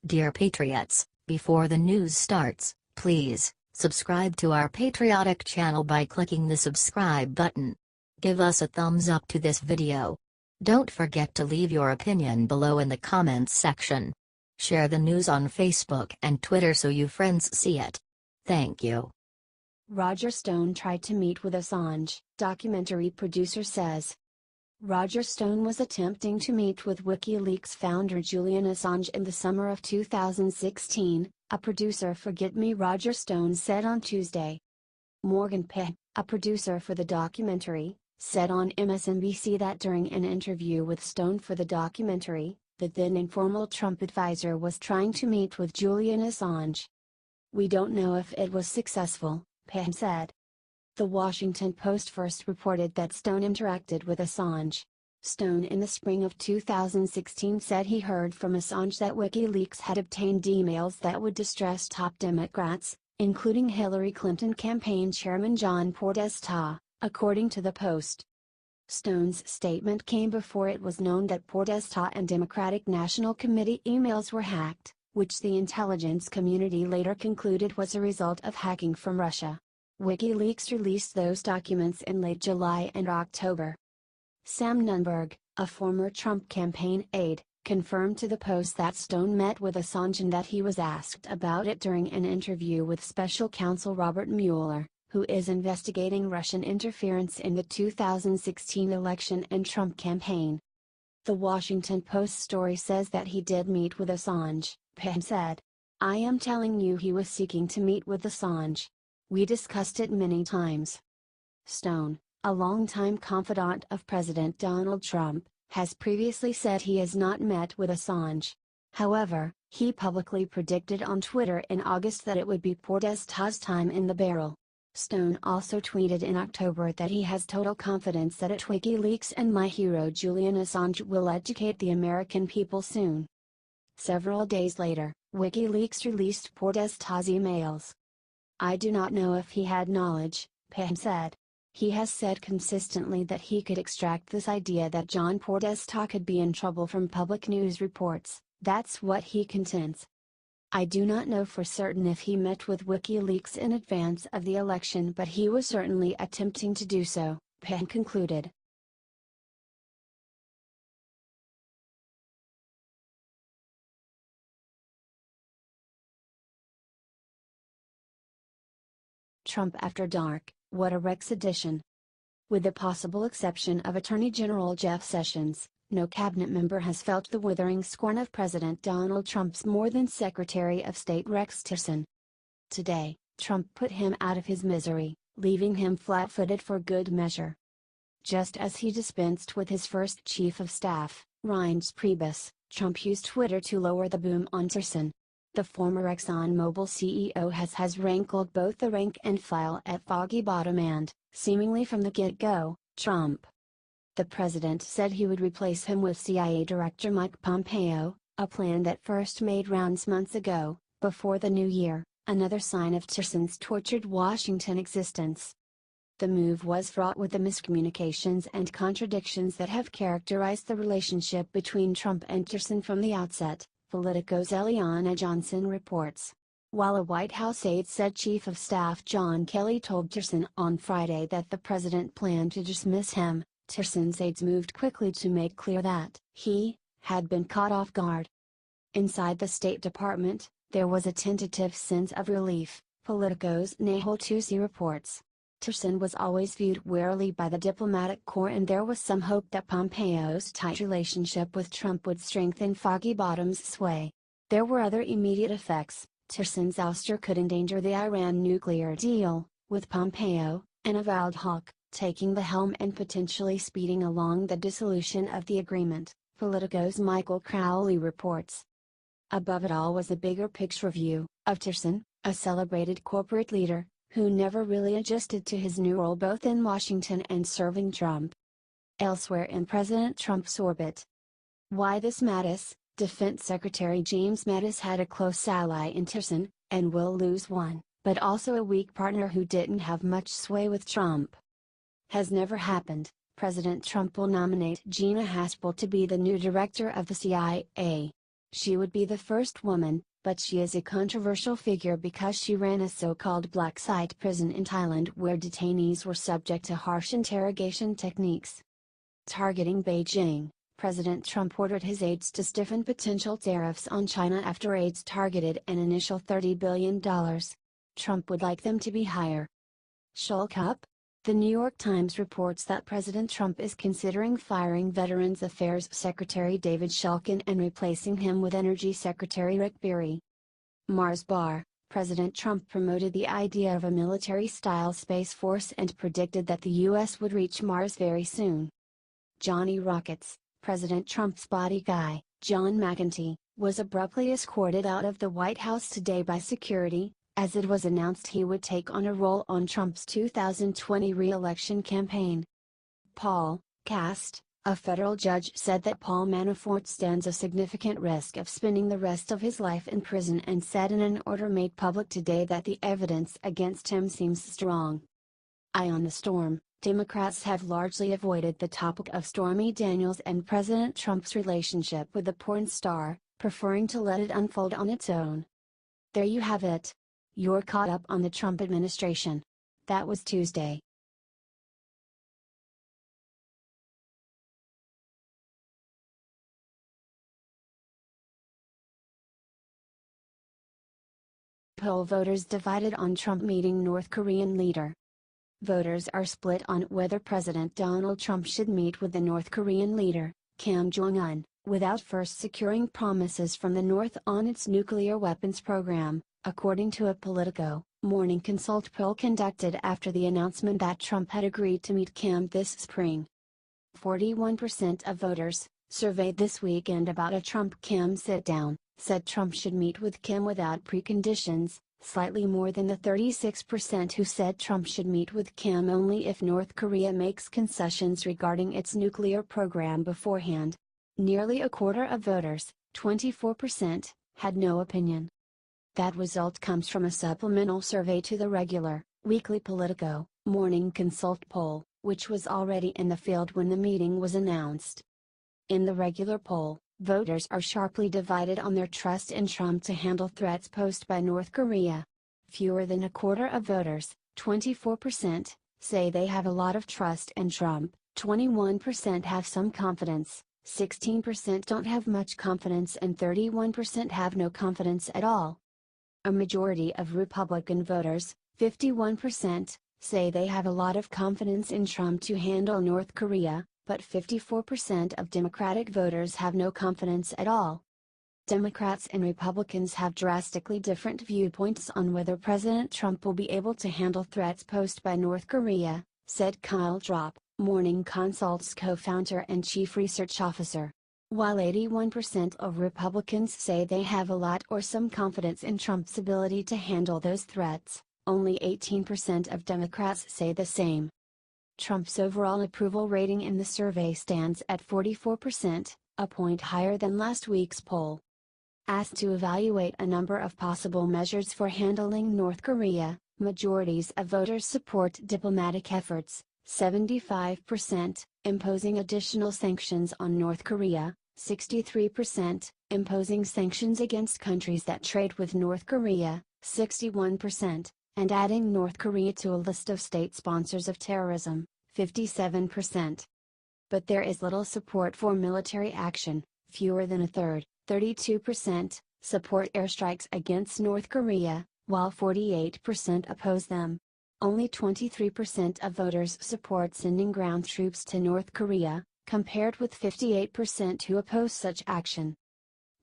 Dear Patriots, before the news starts, please subscribe to our patriotic channel by clicking the subscribe button. Give us a thumbs up to this video. Don't forget to leave your opinion below in the comments section. Share the news on Facebook and Twitter so your friends see it. Thank you. Roger Stone tried to meet with Assange, documentary producer says. Roger Stone was attempting to meet with Wikileaks founder Julian Assange in the summer of 2016, a producer for Get Me Roger Stone said on Tuesday. Morgan Pehme, a producer for the documentary, said on MSNBC that during an interview with Stone for the documentary, the then-informal Trump advisor was trying to meet with Julian Assange. "We don't know if it was successful," Pehme said. The Washington Post first reported that Stone interacted with Assange. Stone in the spring of 2016 said he heard from Assange that Wikileaks had obtained emails that would distress top Democrats, including Hillary Clinton campaign chairman John Podesta, according to the Post. Stone's statement came before it was known that Podesta and Democratic National Committee emails were hacked, which the intelligence community later concluded was a result of hacking from Russia. WikiLeaks released those documents in late July and October. Sam Nunberg, a former Trump campaign aide, confirmed to the Post that Stone met with Assange and that he was asked about it during an interview with special counsel Robert Mueller, who is investigating Russian interference in the 2016 election and Trump campaign. The Washington Post story says that he did meet with Assange, Pehme said. "I am telling you, he was seeking to meet with Assange. We discussed it many times." Stone, a longtime confidant of President Donald Trump, has previously said he has not met with Assange. However, he publicly predicted on Twitter in August that it would be Podesta's time in the barrel. Stone also tweeted in October that he has total confidence that at Wikileaks and my hero Julian Assange will educate the American people soon. Several days later, Wikileaks released Podesta's emails. "I do not know if he had knowledge," Pehme said. "He has said consistently that he could extract this idea that John Podesta could be in trouble from public news reports. That's what he contends. I do not know for certain if he met with Wikileaks in advance of the election, but he was certainly attempting to do so," Pehme concluded. Trump After Dark, What a Rex edition. With the possible exception of Attorney General Jeff Sessions, no cabinet member has felt the withering scorn of President Donald Trump's more than Secretary of State Rex Tillerson. Today, Trump put him out of his misery, leaving him flat-footed for good measure. Just as he dispensed with his first chief of staff, Reince Priebus, Trump used Twitter to lower the boom on Tillerson. The former ExxonMobil CEO has rankled both the rank and file at Foggy Bottom and, seemingly from the get-go, Trump. The president said he would replace him with CIA Director Mike Pompeo, a plan that first made rounds months ago, before the new year, another sign of Tillerson's tortured Washington existence. The move was fraught with the miscommunications and contradictions that have characterized the relationship between Trump and Tillerson from the outset, Politico's Eliana Johnson reports. While a White House aide said Chief of Staff John Kelly told Tillerson on Friday that the president planned to dismiss him, Tillerson's aides moved quickly to make clear that he had been caught off guard. Inside the State Department, there was a tentative sense of relief, Politico's Nahal Tusi reports. Tillerson was always viewed warily by the diplomatic corps, and there was some hope that Pompeo's tight relationship with Trump would strengthen Foggy Bottom's sway. There were other immediate effects. Tillerson's ouster could endanger the Iran nuclear deal, with Pompeo, an avowed hawk, taking the helm and potentially speeding along the dissolution of the agreement, Politico's Michael Crowley reports. Above it all was a bigger picture view of Tillerson, a celebrated corporate leader, who never really adjusted to his new role both in Washington and serving Trump. Elsewhere in President Trump's orbit. Why this Mattis? Defense Secretary James Mattis had a close ally in Tillerson, and will lose one, but also a weak partner who didn't have much sway with Trump. Has never happened. President Trump will nominate Gina Haspel to be the new director of the CIA. She would be the first woman, but she is a controversial figure because she ran a so-called black site prison in Thailand where detainees were subject to harsh interrogation techniques. Targeting Beijing, President Trump ordered his aides to stiffen potential tariffs on China after aides targeted an initial $30 billion. Trump would like them to be higher. Shulk up? The New York Times reports that President Trump is considering firing Veterans Affairs Secretary David Shulkin and replacing him with Energy Secretary Rick Perry. Mars Bar, President Trump promoted the idea of a military-style space force and predicted that the U.S. would reach Mars very soon. Johnny Rockets, President Trump's body guy, John McEntee, was abruptly escorted out of the White House today by security, as it was announced he would take on a role on Trump's 2020 re-election campaign. Paul Cast, a federal judge said that Paul Manafort stands a significant risk of spending the rest of his life in prison and said in an order made public today that the evidence against him seems strong. Eye on the storm, Democrats have largely avoided the topic of Stormy Daniels and President Trump's relationship with the porn star, preferring to let it unfold on its own. There you have it. You're caught up on the Trump administration. That was Tuesday. Poll voters divided on Trump meeting North Korean leader. Voters are split on whether President Donald Trump should meet with the North Korean leader, Kim Jong-un, without first securing promises from the North on its nuclear weapons program, according to a Politico, Morning Consult poll conducted after the announcement that Trump had agreed to meet Kim this spring. 41% of voters, surveyed this weekend about a Trump-Kim sit-down, said Trump should meet with Kim without preconditions, slightly more than the 36% who said Trump should meet with Kim only if North Korea makes concessions regarding its nuclear program beforehand. Nearly a quarter of voters, 24%, had no opinion. That result comes from a supplemental survey to the regular, weekly Politico, Morning Consult poll, which was already in the field when the meeting was announced. In the regular poll, voters are sharply divided on their trust in Trump to handle threats posed by North Korea. Fewer than a quarter of voters, 24%, say they have a lot of trust in Trump, 21% have some confidence, 16% don't have much confidence, and 31% have no confidence at all. A majority of Republican voters, 51%, say they have a lot of confidence in Trump to handle North Korea, but 54% of Democratic voters have no confidence at all. Democrats and Republicans have drastically different viewpoints on whether President Trump will be able to handle threats posed by North Korea, said Kyle Drop, Morning Consult's co-founder and chief research officer. While 81% of Republicans say they have a lot or some confidence in Trump's ability to handle those threats, only 18% of Democrats say the same. Trump's overall approval rating in the survey stands at 44%, a point higher than last week's poll. Asked to evaluate a number of possible measures for handling North Korea, majorities of voters support diplomatic efforts, 75%, imposing additional sanctions on North Korea, 63%, imposing sanctions against countries that trade with North Korea, 61%, and adding North Korea to a list of state sponsors of terrorism, 57%. But there is little support for military action, fewer than a third, 32%, support airstrikes against North Korea, while 48% oppose them. Only 23% of voters support sending ground troops to North Korea, compared with 58% who oppose such action.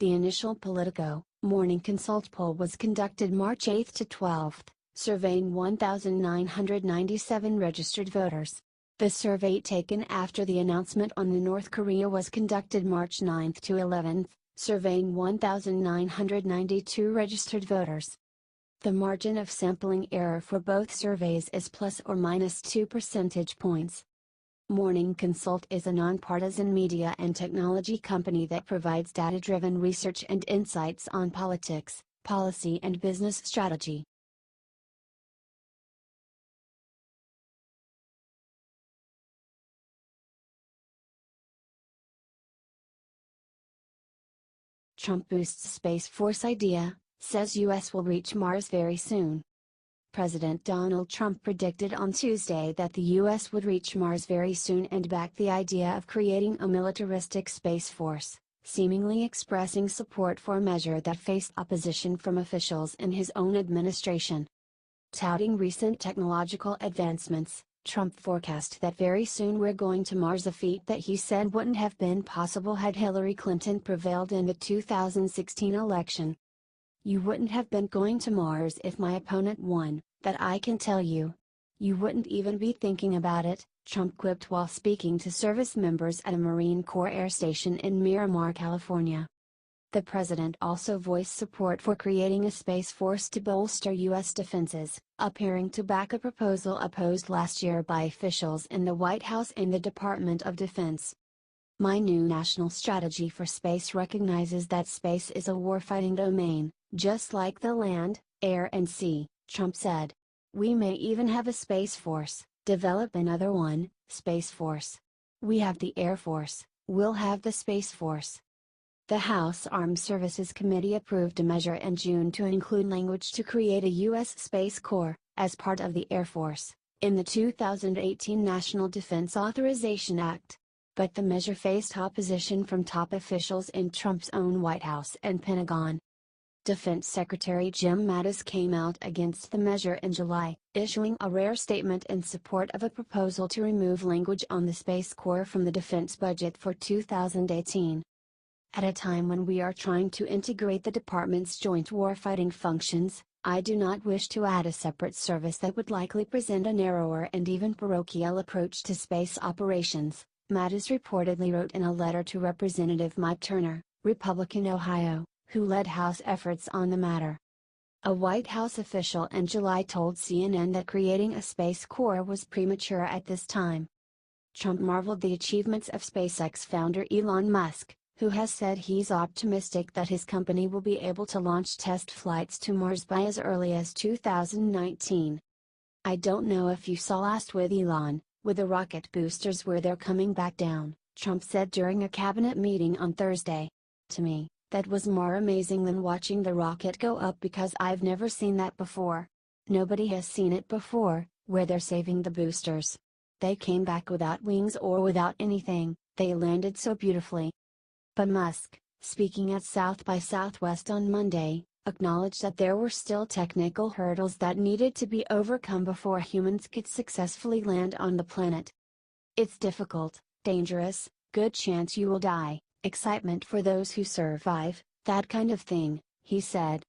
The initial Politico, Morning Consult poll was conducted March 8 to 12, surveying 1,997 registered voters. The survey taken after the announcement on the North Korea was conducted March 9 to 11, surveying 1,992 registered voters. The margin of sampling error for both surveys is plus or minus 2 percentage points. Morning Consult is a nonpartisan media and technology company that provides data-driven research and insights on politics, policy and business strategy. Trump boosts Space Force idea, says US will reach Mars very soon. President Donald Trump predicted on Tuesday that the US would reach Mars very soon and backed the idea of creating a militaristic space force, seemingly expressing support for a measure that faced opposition from officials in his own administration. Touting recent technological advancements, Trump forecast that very soon we're going to Mars, a feat that he said wouldn't have been possible had Hillary Clinton prevailed in the 2016 election. "You wouldn't have been going to Mars if my opponent won, that I can tell you. You wouldn't even be thinking about it," Trump quipped while speaking to service members at a Marine Corps air station in Miramar, California. The president also voiced support for creating a space force to bolster U.S. defenses, appearing to back a proposal opposed last year by officials in the White House and the Department of Defense. "My new national strategy for space recognizes that space is a warfighting domain, just like the land, air and sea," Trump said. "We may even have a space force, develop another one, Space Force. We have the Air Force, we'll have the Space Force." The House Armed Services Committee approved a measure in June to include language to create a U.S. Space Corps, as part of the Air Force, in the 2018 National Defense Authorization Act. But the measure faced opposition from top officials in Trump's own White House and Pentagon. Defense Secretary Jim Mattis came out against the measure in July, issuing a rare statement in support of a proposal to remove language on the Space Corps from the defense budget for 2018. "At a time when we are trying to integrate the department's joint warfighting functions, I do not wish to add a separate service that would likely present a narrower and even parochial approach to space operations," Mattis reportedly wrote in a letter to Representative Mike Turner, Republican Ohio, who led House efforts on the matter. A White House official in July told CNN that creating a Space Corps was premature at this time. Trump marveled the achievements of SpaceX founder Elon Musk, who has said he's optimistic that his company will be able to launch test flights to Mars by as early as 2019. "I don't know if you saw last with Elon, with the rocket boosters where they're coming back down," Trump said during a cabinet meeting on Thursday. "To me, that was more amazing than watching the rocket go up because I've never seen that before. Nobody has seen it before, where they're saving the boosters. They came back without wings or without anything, they landed so beautifully." But Musk, speaking at South by Southwest on Monday, acknowledged that there were still technical hurdles that needed to be overcome before humans could successfully land on the planet. "It's difficult, dangerous, good chance you will die, excitement for those who survive, that kind of thing," he said.